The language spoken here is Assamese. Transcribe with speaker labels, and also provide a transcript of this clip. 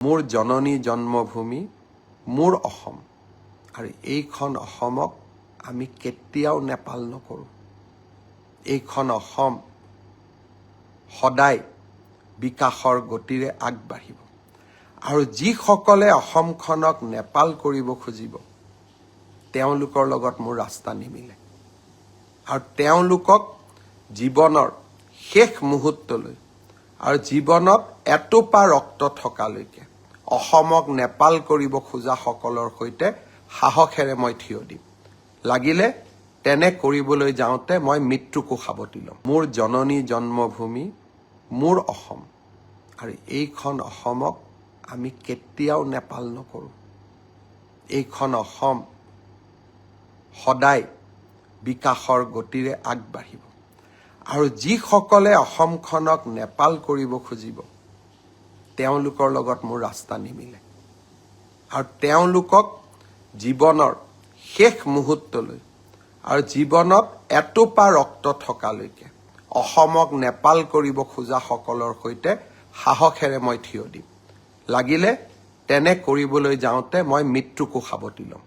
Speaker 1: মোৰ জননী জন্মভূমি মোৰ অসম আৰু এইখন অসমক আমি কেতিয়াও নেপাল নকৰোঁ। এইখন অসম সদায় বিকাশৰ গতিৰে আগবাঢ়িব আৰু যিসকলে অসমখনক নেপাল কৰিব খুজিব তেওঁলোকৰ লগত মোৰ ৰাস্তা নিমিলে আৰু তেওঁলোকক জীৱনৰ শেষ মুহূৰ্তলৈ আৰু জীৱনত এটোপা ৰক্ত থকালৈকে অসমক নেপাল কৰিব খোজাসকলৰ সৈতে সাহসেৰে মই থিয় দিম। লাগিলে তেনে কৰিবলৈ যাওঁতে মই মৃত্যুকো সাৱটি ল'ম। মোৰ জননী জন্মভূমি মোৰ অসম আৰু এইখন অসমক আমি কেতিয়াও নেপাল নকৰোঁ। এইখন অসম সদায় বিকাশৰ গতিৰে আগবাঢ়িব আৰু যিসকলে অসমখনক নেপাল কৰিব খুজিব তেওঁলোকৰ লগত মোৰ ৰাস্তা নিমিলে আৰু তেওঁলোকক জীৱনৰ শেষ মুহূৰ্তলৈ আৰু জীৱনত এটোপা ৰক্ত থকালৈকে অসমক নেপাল কৰিব খোজাসকলৰ সৈতে সাহসেৰে মই থিয় দিম। লাগিলে তেনে কৰিবলৈ যাওঁতে মই মৃত্যুকো সাৱটি ল'ম।